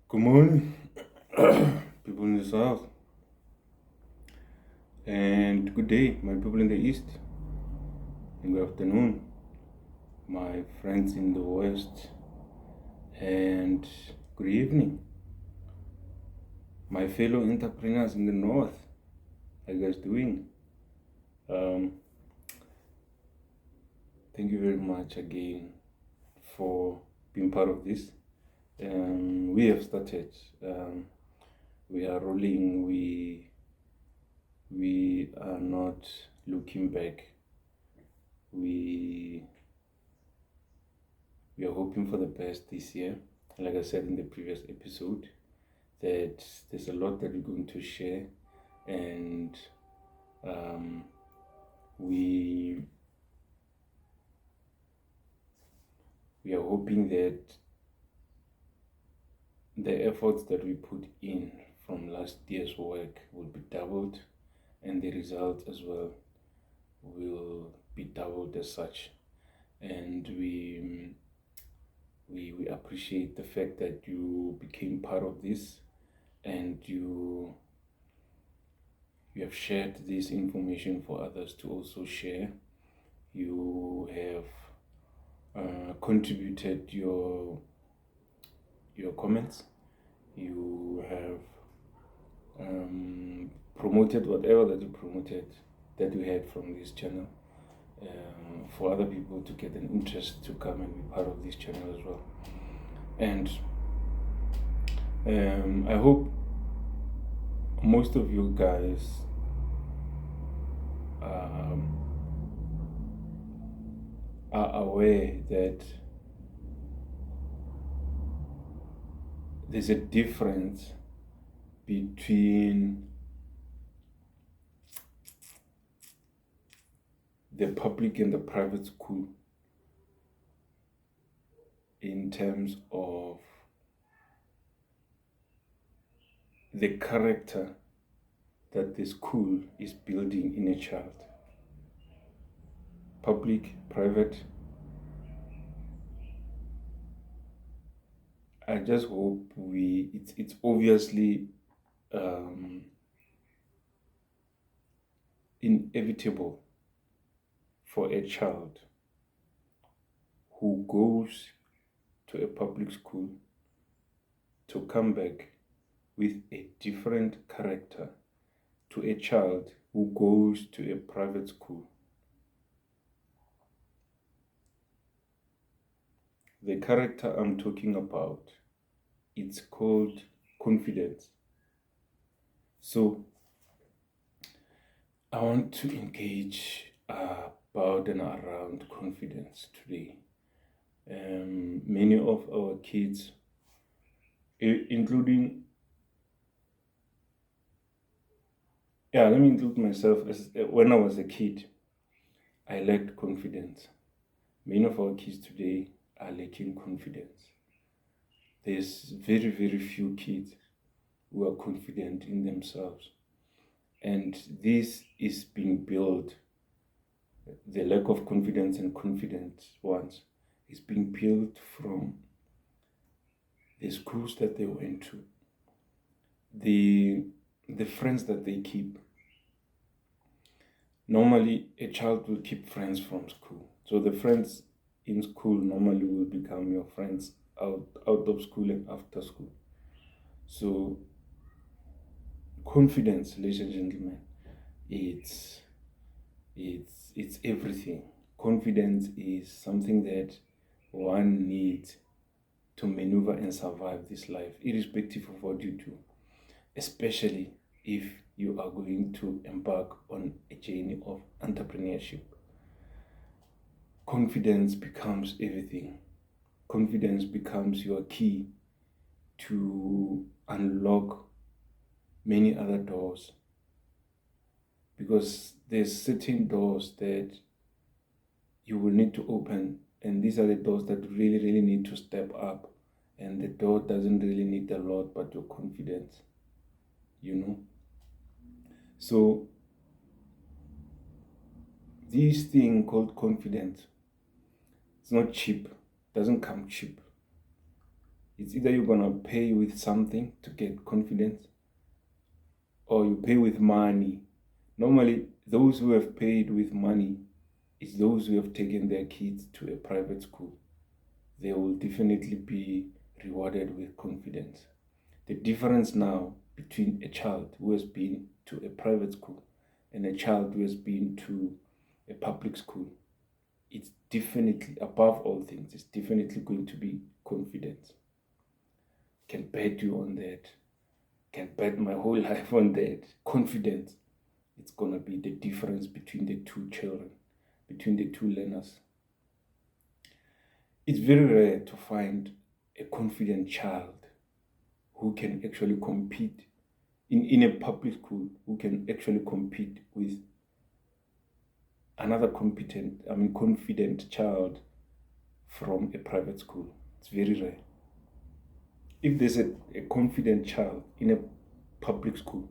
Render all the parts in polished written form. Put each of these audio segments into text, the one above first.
Good morning, people in the south, and good day, my people in the east, and good afternoon, my friends in the west, and good evening, my fellow entrepreneurs in the north. How you guys doing? Um, Thank you very much again for being part of this. We have started. We are rolling. We are not looking back. We are hoping for the best this year. Like I said in the previous episode, that there's a lot that we're going to share, and we are hoping that the efforts that we put in from last year's work will be doubled, and the result as well will be doubled as such. And we appreciate the fact that you became part of this, and you have shared this information for others to also share. You have contributed your comments. You have promoted whatever that you promoted, that you had from this channel, for other people to get an interest to come and be part of this channel as well. And I hope most of you guys are aware that there's a difference between the public and the private school in terms of the character that the school is building in a child. Public, private, I just hope it's obviously inevitable for a child who goes to a public school to come back with a different character to a child who goes to a private school. The character I'm talking about, it's called confidence. So I want to engage about and around confidence today. Many of our kids, including, let me include myself, as when I was a kid, I lacked confidence. Many of our kids today are lacking confidence. There's very, very few kids who are confident in themselves. And this is being built, the lack of confidence and confident ones is being built from the schools that they went to, the friends that they keep. Normally, a child will keep friends from school. So the friends in school normally will become your friends out of school and after school. So confidence, ladies and gentlemen, it's everything. Confidence is something that one needs to maneuver and survive this life, irrespective of what you do, especially if you are going to embark on a journey of entrepreneurship. Confidence becomes everything. Confidence becomes your key to unlock many other doors, because there's certain doors that you will need to open, and these are the doors that really need to step up, and the door doesn't really need a lot but your confidence, So this thing called confidence, it's not cheap, doesn't come cheap. It's either you're going to pay with something to get confidence, or you pay with money. Normally, those who have paid with money is those who have taken their kids to a private school. They will definitely be rewarded with confidence. The difference now between a child who has been to a private school and a child who has been to a public school, it's definitely, above all things, it's definitely going to be confidence. Can bet you on that. Can bet my whole life on that. Confidence. It's going to be the difference between the two children, between the two learners. It's very rare to find a confident child who can actually compete in a public school, who can actually compete with another confident child from a private school. It's very rare. If there's a confident child in a public school,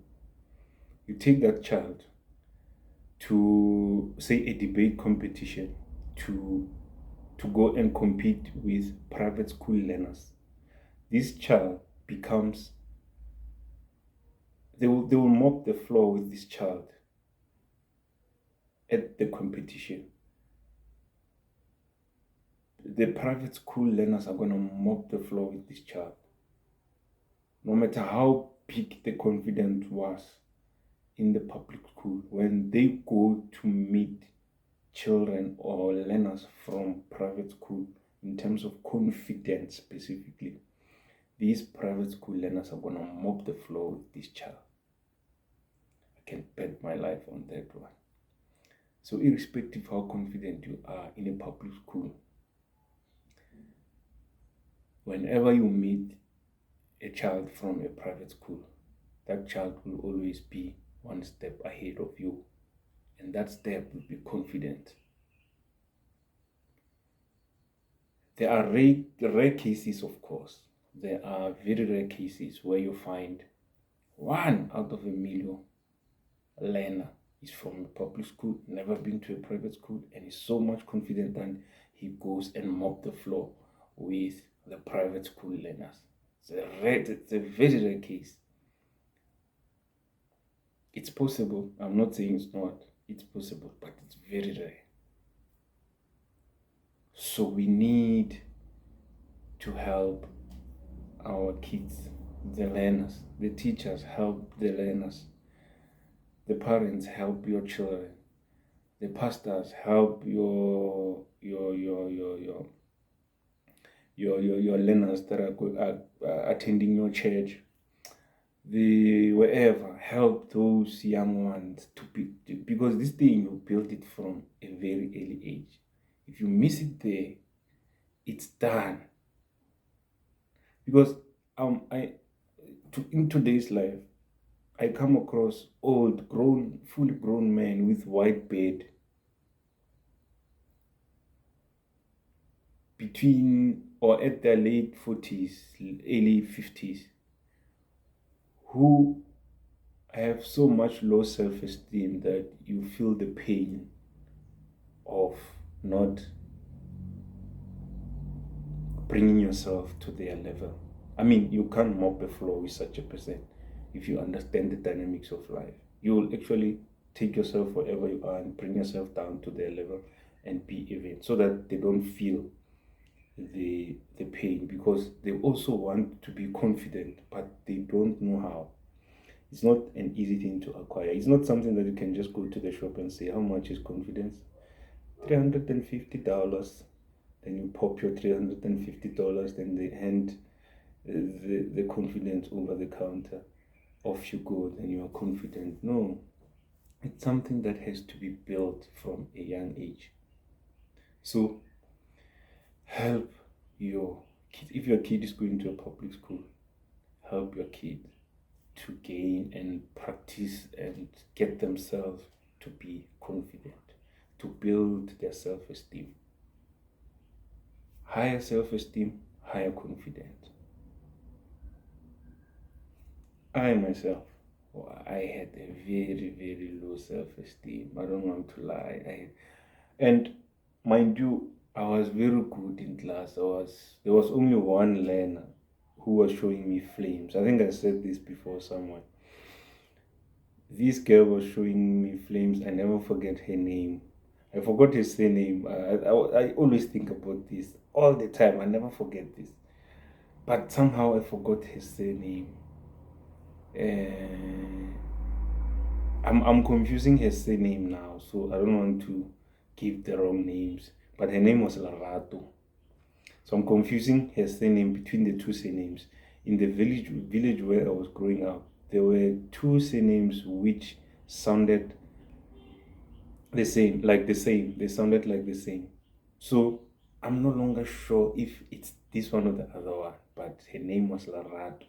you take that child to, say, a debate competition, to go and compete with private school learners. This child becomes, they will mop the floor with this child at the competition. The private school learners are going to mop the floor with this child. No matter how big the confidence was in the public school, when they go to meet children or learners from private school, in terms of confidence specifically, these private school learners are going to mop the floor with this child. I can bet my life on that one. So irrespective how confident you are in a public school, whenever you meet a child from a private school, that child will always be one step ahead of you, and that step will be confident. There are rare cases, of course. There are very rare cases where you find 1 out of a million learner is from a public school, never been to a private school, and is so much confident that he goes and mop the floor with the private school learners. It's a very rare case. It's possible. I'm not saying it's not. It's possible, but it's very rare. So we need to help our kids, the learners, the teachers help the learners, the parents help your children, the pastors help your learners that are attending your church. The wherever, help those young ones to be, because this thing, you build it from a very early age. If you miss it there, it's done. Because in today's life, I come across old, fully grown men with white beard, between or at their late 40s, early 50s, who have so much low self-esteem that you feel the pain of not bringing yourself to their level. I mean, you can't mop the floor with such a person. If you understand the dynamics of life, you will actually take yourself wherever you are and bring yourself down to their level and be even, so that they don't feel the pain, because they also want to be confident, but they don't know how. It's not an easy thing to acquire. It's not something that you can just go to the shop and say, how much is confidence? $350. Then you pop your $350, then they hand the confidence over the counter. Off you go, then you are confident. No, it's something that has to be built from a young age. So help your kid. If your kid is going to a public school, help your kid to gain and practice and get themselves to be confident, to build their self-esteem. Higher self-esteem, higher confidence. I myself, I had a very, very low self-esteem. I don't want to lie. And mind you, I was very good in class. There was only one learner who was showing me flames. I think I said this before somewhere. This girl was showing me flames. I never forget her name. I forgot her surname. I always think about this all the time. I never forget this. But somehow I forgot her surname. Uh, I'm confusing her surname now, so I don't want to give the wrong names. But her name was Larato. So I'm confusing her surname between the two surnames. In the village where I was growing up, there were two surnames which sounded the same, like the same. They sounded like the same. So I'm no longer sure if it's this one or the other one, but her name was Larato.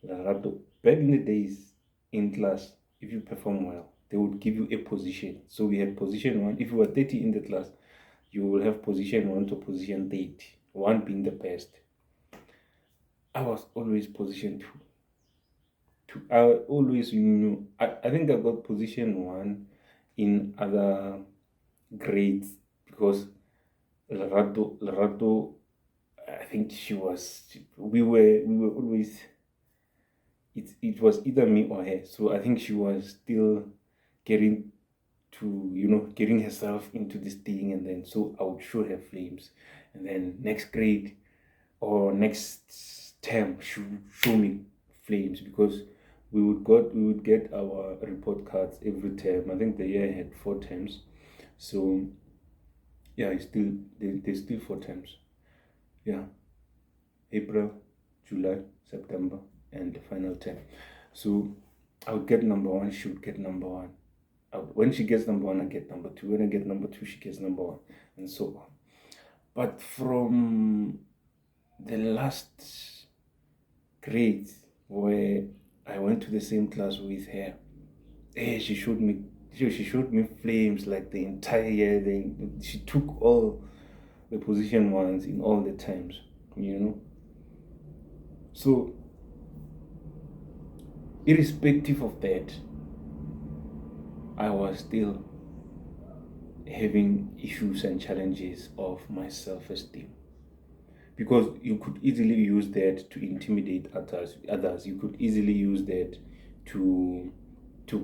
Larato. Back in the days in class, if you perform well, they would give you a position. So we had position one. If you were 30 in the class, you will have position 1 to position 30, 1 being the best. I was always position 2. I always knew. I think I got position 1 in other grades because Larato, I think we were always, it was either me or her. So I think she was still getting getting herself into this thing, and then so I would show her flames, and then next grade or next term she would show me flames because we would get our report cards every term. I think the year had 4 terms, so yeah, there's still 4 terms. Yeah, April, July, September, and the final term. So I would get number one, she would get number one. When she gets number one, I get number two. When I get number two, she gets number one, and so on. But from the last grade where I went to the same class with her, she showed me flames like the entire year. She took all the position ones in all the times, you know. So irrespective of that, I was still having issues and challenges of my self-esteem, because you could easily use that to intimidate others. You could easily use that to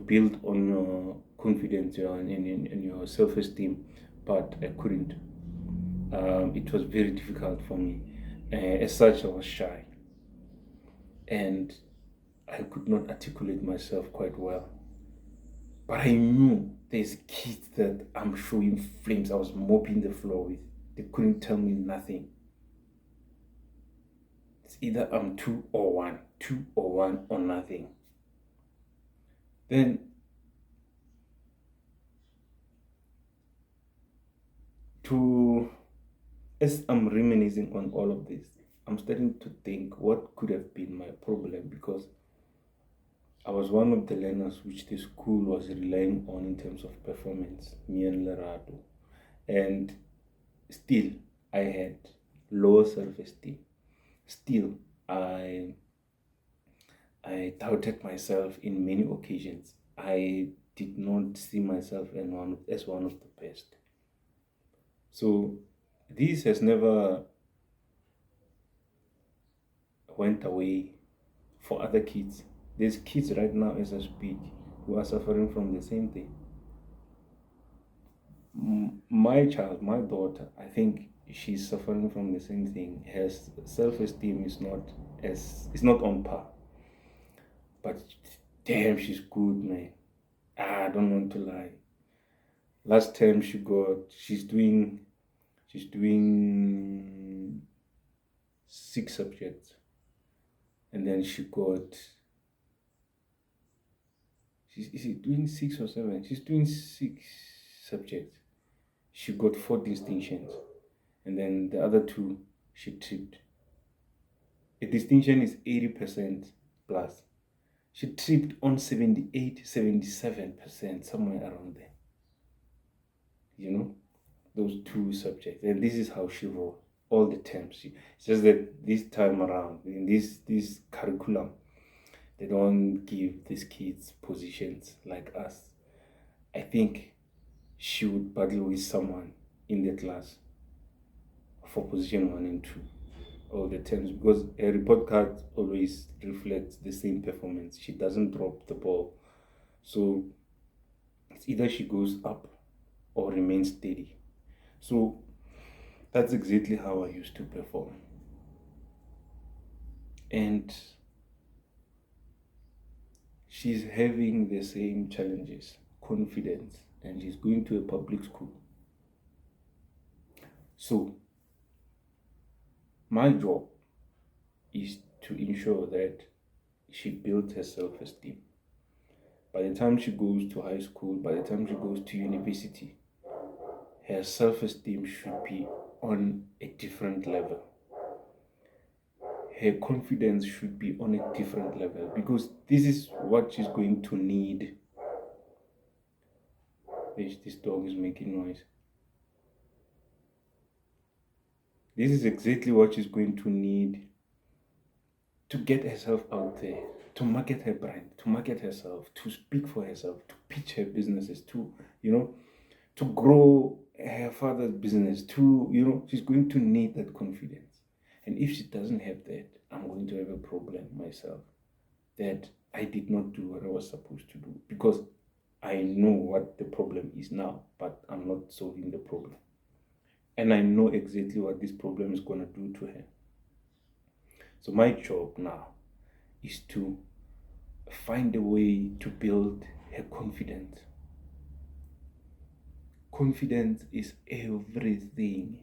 build on your confidence and your self-esteem, but I couldn't. It was very difficult for me. As such, I was shy, and I could not articulate myself quite well. But I knew there's kids that I'm showing flames. I was mopping the floor with. They couldn't tell me nothing. It's either I'm 2 or 1, 2 or 1 or nothing. Then as I'm reminiscing on all of this, I'm starting to think what could have been my problem, because I was one of the learners which the school was relying on in terms of performance, me and Lerato. And still, I had low self-esteem. Still, I doubted myself in many occasions. I did not see myself as one of the best. So this has never went away for other kids. There's kids right now as I speak who are suffering from the same thing. My child, my daughter, I think she's suffering from the same thing. Her self-esteem is not on par. But damn, she's good, man. I don't want to lie. Last term she's doing 6 subjects, and then is it doing 6 or 7? She's doing 6 subjects. She got 4 distinctions, and then the other 2 she tripped. A distinction is 80% plus. She tripped on 78, 77%, somewhere around there. You know, those 2 subjects. And this is how she wrote all the terms. It's just that this time around, in this curriculum, they don't give these kids positions like us. I think she would battle with someone in the class for position 1 and 2. all the times because her report card always reflects the same performance. She doesn't drop the ball. So it's either she goes up or remains steady. So that's exactly how I used to perform. And she's having the same challenges, confidence, and she's going to a public school. So my job is to ensure that she builds her self-esteem. By the time she goes to high school, by the time she goes to university, her self-esteem should be on a different level. Her confidence should be on a different level because this is what she's going to need. This dog is making noise. This is exactly what she's going to need to get herself out there, to market her brand, to market herself, to speak for herself, to pitch her businesses, to grow her father's business, she's going to need that confidence. And if she doesn't have that, I'm going to have a problem myself that I did not do what I was supposed to do because I know what the problem is now, but I'm not solving the problem. And I know exactly what this problem is going to do to her. So my job now is to find a way to build her confidence. Confidence is everything.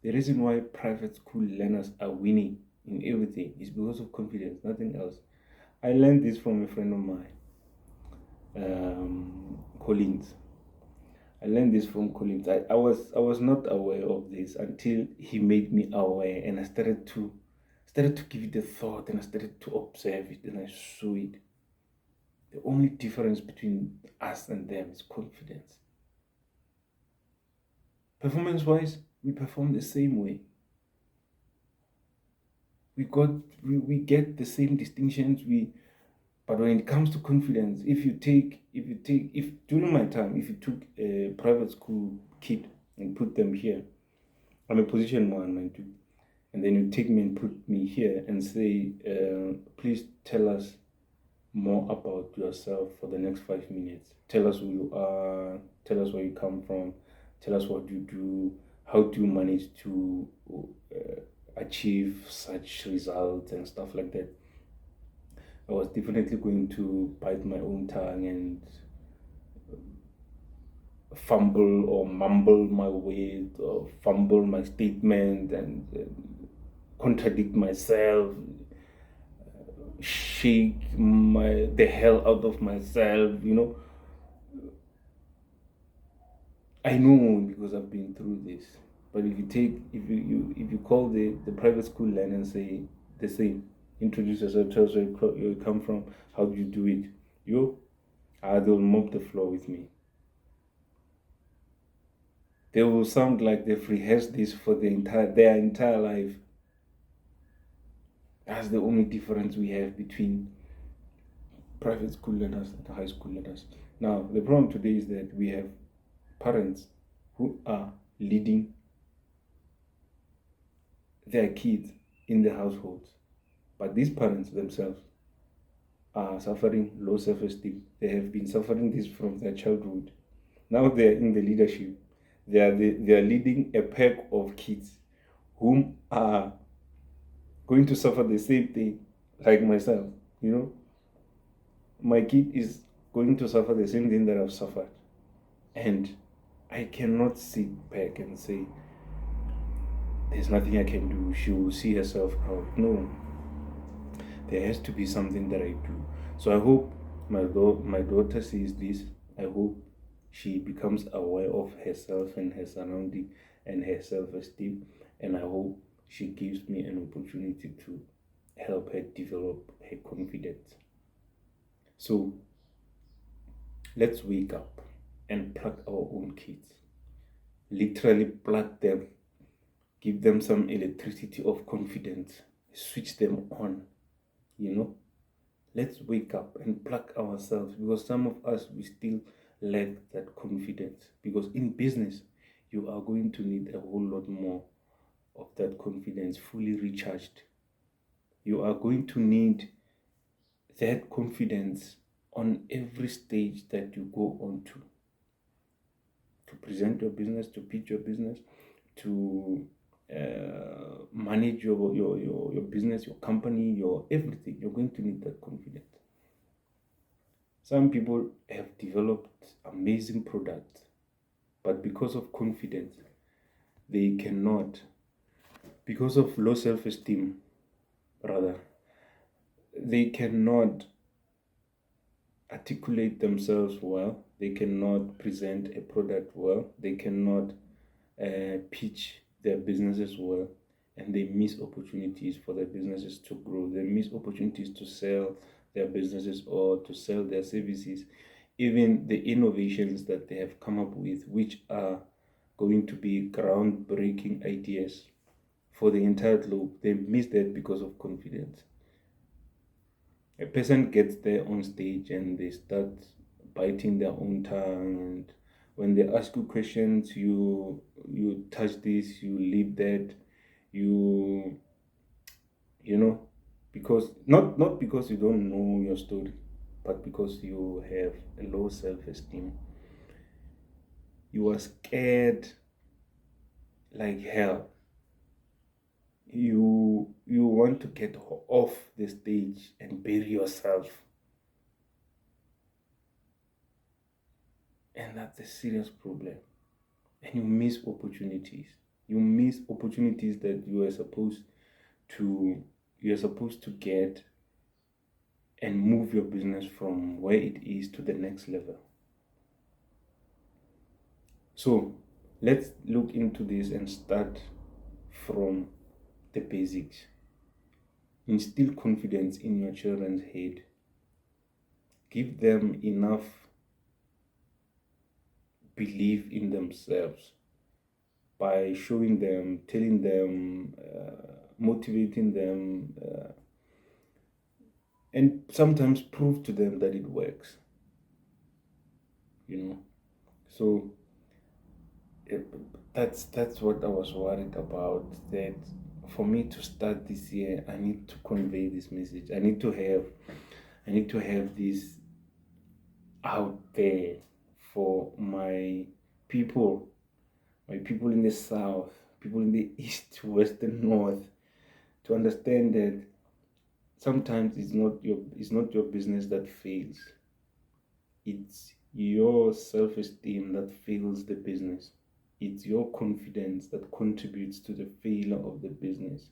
The reason why private school learners are winning in everything is because of confidence, nothing else. I learned this from a friend of mine, Collins. I learned this from Collins. I was not aware of this until he made me aware, and I started to give it a thought, and I started to observe it, and I saw it. The only difference between us and them is confidence. Performance-wise, we perform the same way. We get the same distinctions. But when it comes to confidence, if during my time, if you took a private school kid and put them here, I'm a position one, mind you, and then you take me and put me here and say, please tell us more about yourself for the next 5 minutes. Tell us who you are, tell us where you come from, tell us what you do, how do you manage to achieve such results and stuff like that. I was definitely going to bite my own tongue and fumble or mumble my way or fumble my statement and contradict myself, shake the hell out of myself, I know because I've been through this. But if you call the private school line and say the same, introduce yourself, tell us where you come from, how do you do it, they'll mop the floor with me. They will sound like they've rehearsed this for their entire life. That's the only difference we have between private school learners and high school learners. Now, the problem today is that we have parents who are leading their kids in the households, but these parents themselves are suffering low self-esteem. They have been suffering this from their childhood. Now they are in the leadership. They are leading a pack of kids whom are going to suffer the same thing like myself. My kid is going to suffer the same thing that I've suffered. And I cannot sit back and say, there's nothing I can do. She will see herself out. No. There has to be something that I do. So I hope my daughter sees this. I hope she becomes aware of herself and her surrounding and her self-esteem. And I hope she gives me an opportunity to help her develop her confidence. So let's wake up and plug our own kids. Literally plug them. Give them some electricity of confidence. Switch them on. Let's wake up and plug ourselves, because some of us, we still lack that confidence. Because in business, you are going to need a whole lot more of that confidence fully recharged. You are going to need that confidence on every stage that you go on to present your business, to pitch your business, to manage your business, your company, your everything. You're going to need that confidence. Some people have developed amazing products, but because of confidence, they cannot, because of low self-esteem, rather, they cannot articulate themselves well, they cannot present a product well, they cannot pitch their businesses well, and they miss opportunities for their businesses to grow. They miss opportunities to sell their businesses or to sell their services, even the innovations that they have come up with, which are going to be groundbreaking ideas for the entire globe. They miss that because of confidence. A person gets there on stage and they start biting their own tongue, and when they ask you questions, you touch this, you leave that, you you know, because not because you don't know your story, but because you have a low self-esteem. You are scared like hell. You want to get off the stage and bury yourself, and that's a serious problem. And you miss opportunities. You miss opportunities that to you are supposed to get and move your business from where it is to the next level. So let's look into this and start from the basics. Instill confidence in your children's head. Give them enough belief in themselves by showing them, telling them, motivating them, and sometimes prove to them that it works. So that's what I was worried about. That for me to start this year, I need to convey this message. I need to have this out there for my people in the south, people in the east, west, and north, to understand that sometimes it's not your business that fails. It's your self-esteem that fails the business. It's your confidence that contributes to the failure of the business.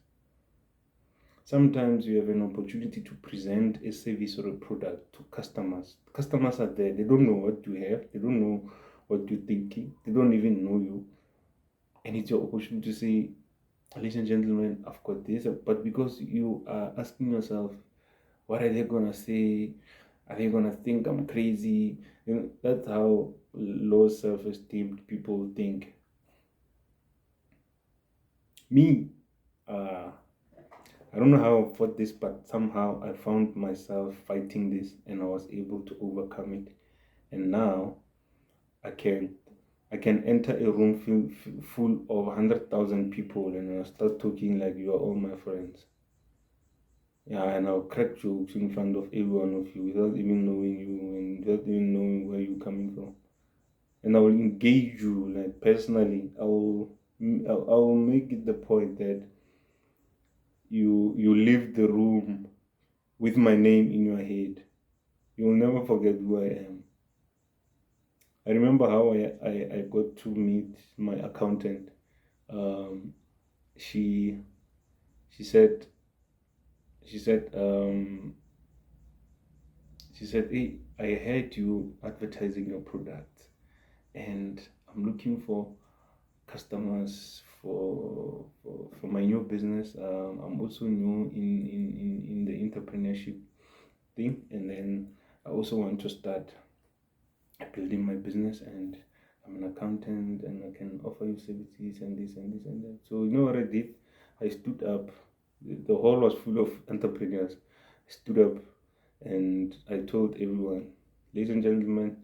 Sometimes you have an opportunity to present a service or a product to customers. Customers are there. They don't know what you have. They don't know what you're thinking. They don't even know you. And it's your opportunity to say, ladies and gentlemen, I've got this. But because you are asking yourself, what are they going to say? Are they going to think I'm crazy? That's how low self-esteem people think. Me, I don't know how I fought this, but somehow I found myself fighting this and I was able to overcome it. And now I can enter a room full of 100,000 people and I'll start talking like you are all my friends. Yeah, and I'll crack jokes in front of every one of you without even knowing you and without even knowing where you're coming from. And I will engage you like personally. I will make it the point that you leave the room with my name in your head. You will never forget who I am. I remember how I got to meet my accountant. Um, she she said she said she said, hey, I heard you advertising your product, and I'm looking for customers for my new business. I'm also new in the entrepreneurship thing, and then I also want to start building my business, and I'm an accountant and I can offer you services and this and this and that. So you know what I did? I stood up. The hall was full of entrepreneurs. I stood up and I told everyone, ladies and gentlemen,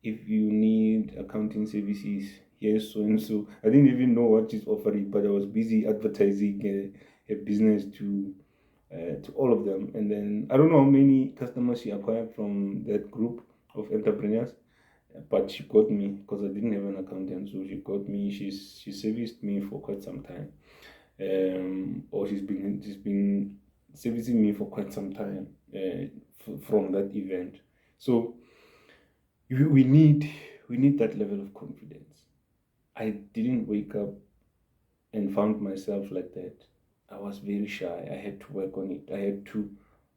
if you need accounting services, yes, so and so. I didn't even know what she's offering, but I was busy advertising a business to all of them. And then I don't know how many customers she acquired from that group of entrepreneurs, but she got me because I didn't have an accountant. So she got me. She serviced me for quite some time, or she's been servicing me for quite some time from that event. So we need that level of confidence. I didn't wake up and found myself like that. I was very shy. I had to work on it. I had to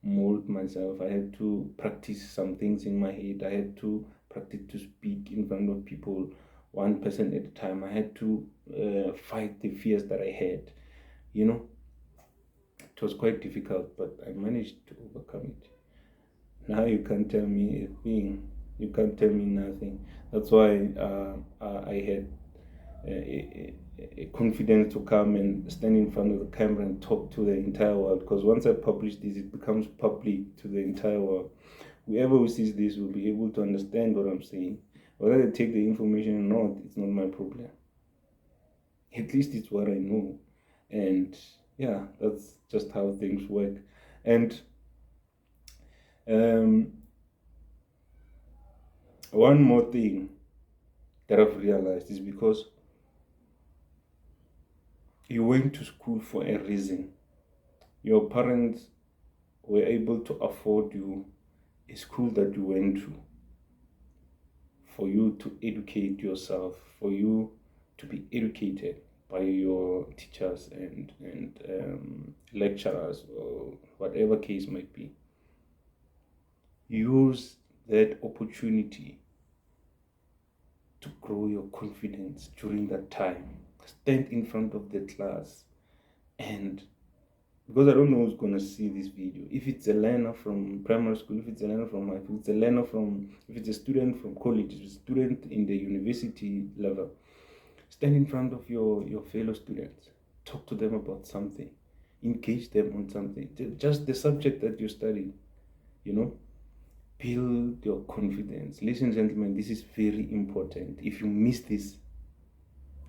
mold myself. I had to practice some things in my head. I had to practice to speak in front of people, one person at a time. I had to fight the fears that I had. You know, it was quite difficult, but I managed to overcome it. Now you can't tell me a thing. You can't tell me nothing. That's why I had a confidence to come and stand in front of the camera and talk to the entire world. Because once I publish this, it becomes public to the entire world. Whoever who sees this will be able to understand what I'm saying. Whether they take the information or not, it's not my problem. At least it's what I know. And yeah, that's just how things work. And um, one more thing that I've realized is because you went to school for a reason. Your parents were able to afford you a school that you went to for you to educate yourself, for you to be educated by your teachers and lecturers or whatever case might be. Use that opportunity to grow your confidence during that time. Stand in front of the class and because I don't know who's gonna see this video. If it's a learner from primary school, if it's a learner from high school, if it's a learner from, if it's a student from college, if it's a student in the university level, stand in front of your fellow students, talk to them about something, engage them on something, just the subject that you're studying. You know, build your confidence. Ladies and gentlemen, this is very important. If you miss this,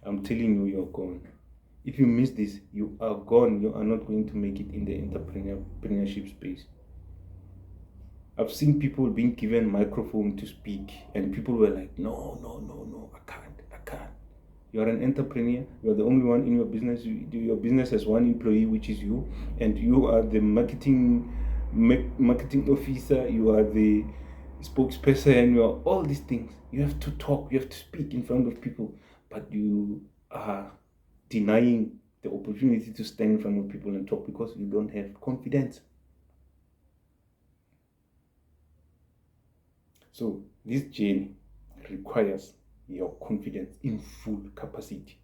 I'm telling you, you're gone. If you miss this, you are gone. You are not going to make it in the entrepreneurship space. I've seen people being given microphone to speak, and people were like, "No, no, no, no, I can't." You are an entrepreneur. You are the only one in your business. Your business has one employee, which is you, and you are the marketing officer. You are the spokesperson. You are all these things. You have to talk. You have to speak in front of people, but you are denying the opportunity to stand in front of people and talk because you don't have confidence. So this journey requires your confidence in full capacity.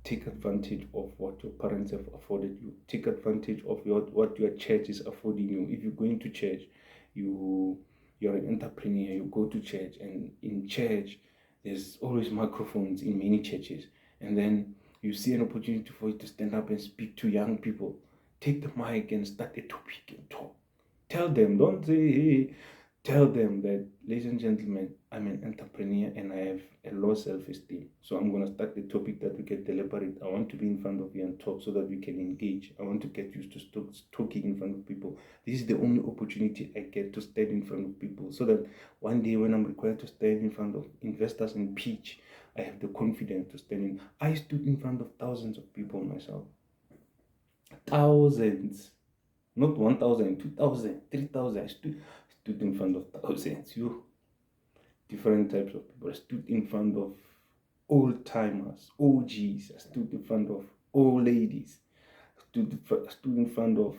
Take advantage of what your parents have afforded you. Take advantage of what your church is affording you. If you're going to church, you're an entrepreneur, you go to church, and in church there's always microphones in many churches, and then you see an opportunity for you to stand up and speak to young people. Take the mic and start a topic and talk. Tell them, don't say, hey, tell them that, ladies and gentlemen, I'm an entrepreneur and I have a low self-esteem. So I'm going to start the topic that we can deliberate. I want to be in front of you and talk so that we can engage. I want to get used to talking in front of people. This is the only opportunity I get to stand in front of people so that one day when I'm required to stand in front of investors and pitch, I have the confidence to stand in. I stood in front of thousands of people myself. Thousands. Not 1,000, 2,000, 3,000. I stood in front of thousands. Different types of people. I stood in front of old timers, OGs. I stood in front of old ladies. I stood in front of,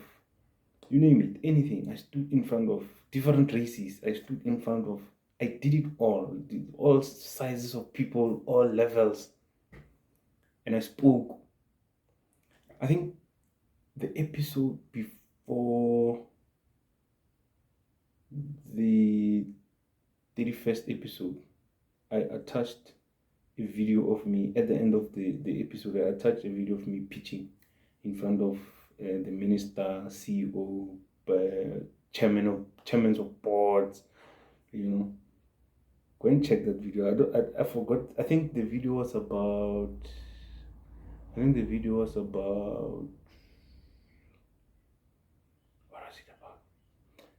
you name it, anything. I stood in front of different races. I stood in front of, I did it all sizes of people, all levels. And I spoke. I think the episode before the 31st episode, I attached a video of me at the end of the episode. I attached a video of me pitching in front of the minister, CEO, chairmen of boards, Go and check that video. I forgot. I think the video was about. I think the video was about. What was it about?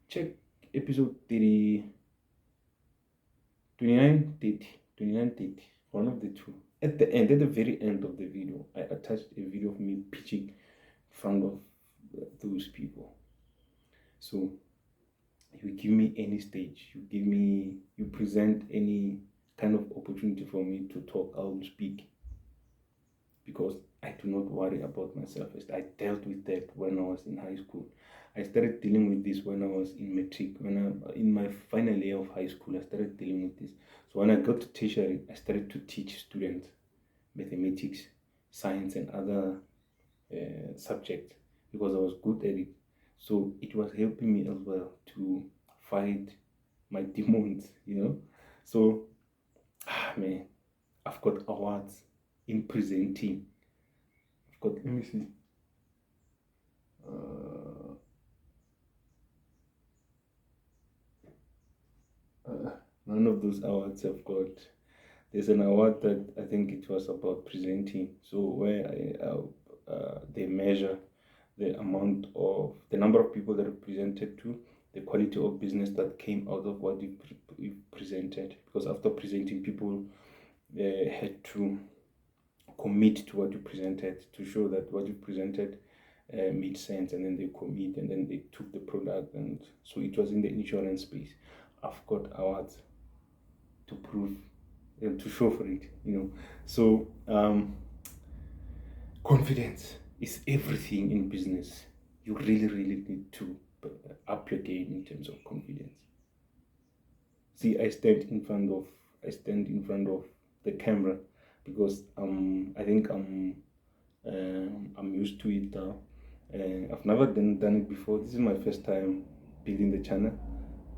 Check episode 30, 29, 30, 29, 30. One of the two. At the end, at the very end of the video, I attached a video of me pitching in front of those people. So you give me any stage, you present any kind of opportunity for me to talk, I will speak. Because I do not worry about myself. I dealt with that when I was in high school. I started dealing with this when I was in matric. In my final year of high school, I started dealing with this. So when I got to tertiary, I started to teach students mathematics, science, and other subjects because I was good at it. So it was helping me as well to fight my demons, So, man, I've got awards in presenting. Let me see. None of those awards I've got. There's an award that I think it was about presenting. So where they measure the number of people that are presented to, the quality of business that came out of what you presented. Because after presenting, people had to commit to what you presented to show that what you presented made sense, and then they commit, and then they took the product. And so it was in the insurance space. I've got awards to prove and to show for it, So confidence is everything in business. You really, really need to up your game in terms of confidence. See, I stand in front of the camera because I think I'm used to it now. I've never done it before. This is my first time building the channel.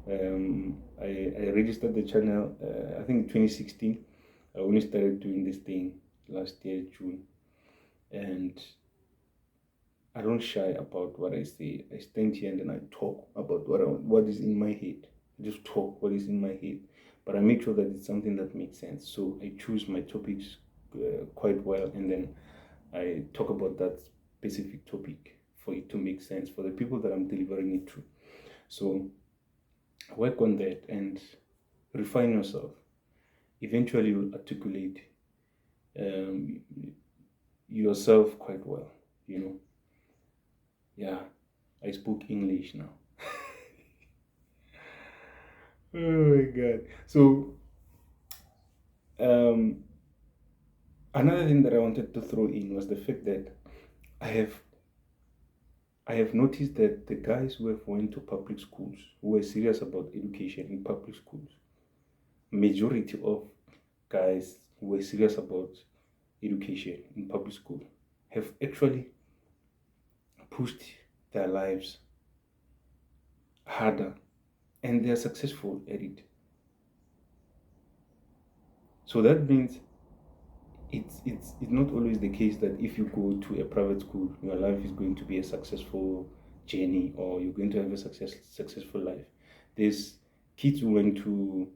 I registered the channel I think 2016. I only started doing this thing last year, June, and I don't shy about what I say. I stand here and then I talk about what is in my head. I just talk what is in my head, but I make sure that it's something that makes sense. So I choose my topics quite well, and then I talk about that specific topic for it to make sense for the people that I'm delivering it to. So work on that and refine yourself. Eventually, you'll articulate yourself quite well, Yeah, I spoke English now. Oh my God. So, another thing that I wanted to throw in was the fact that I have noticed that the guys who have went to public schools, who were serious about education in public schools, majority of guys who were serious about education in public school have actually pushed their lives harder, and they are successful at it. So that means it's not always the case that if you go to a private school, your life is going to be a successful journey, or you're going to have a successful life. There's kids who went to,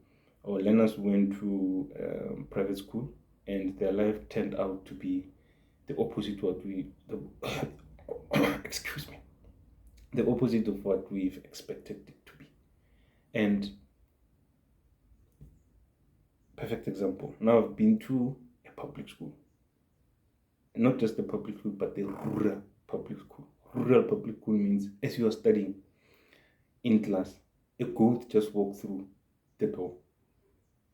or learners who went to private school, and their life turned out to be the opposite excuse me, the opposite of what we've expected it to be. And perfect example. Now I've been to a public school. Not just the public school, but the rural public school. Rural public school means as you are studying in class, a goat just walk through the door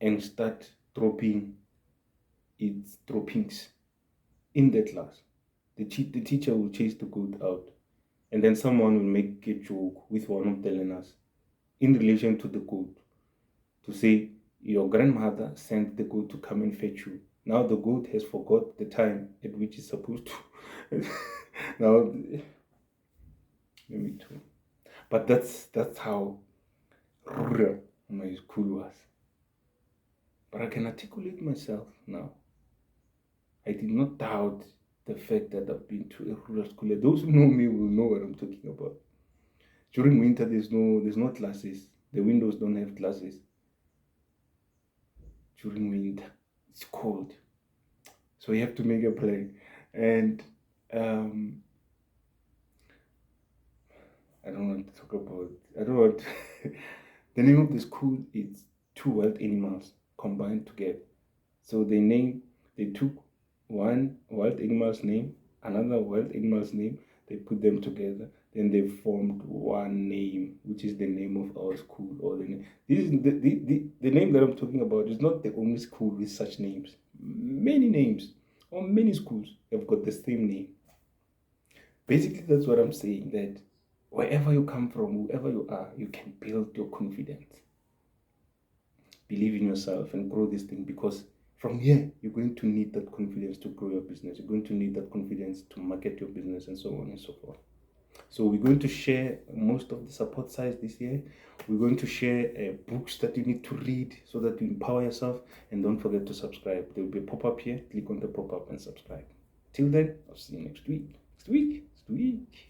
and start dropping its droppings in the class. The teacher will chase the goat out, and then someone will make a joke with one of the learners in relation to the goat to say, your grandmother sent the goat to come and fetch you. Now the goat has forgot the time at which it's supposed to. Now, maybe too. But that's how rural my school was. But I can articulate myself now. I did not doubt the fact that I've been to a rural school. Those who know me will know what I'm talking about. During winter, there's no classes. The windows don't have glasses. during winter. It's cold. So you have to make a plan. And I don't want to talk about, I don't want, the name of the school is two wild animals combined together. So they took one wild animal's name, another wild animal's name, they put them together, then they formed one name, which is the name of our school. Or the name. This is the name that I'm talking about is not the only school with such names. Many names, or many schools have got the same name. Basically, that's what I'm saying, that wherever you come from, whoever you are, you can build your confidence. Believe in yourself and grow this thing, because from here, you're going to need that confidence to grow your business. You're going to need that confidence to market your business and so on and so forth. So we're going to share most of the support sites this year. We're going to share books that you need to read so that you empower yourself. And don't forget to subscribe. There will be a pop-up here. Click on the pop-up and subscribe. Till then, I'll see you next week. Next week.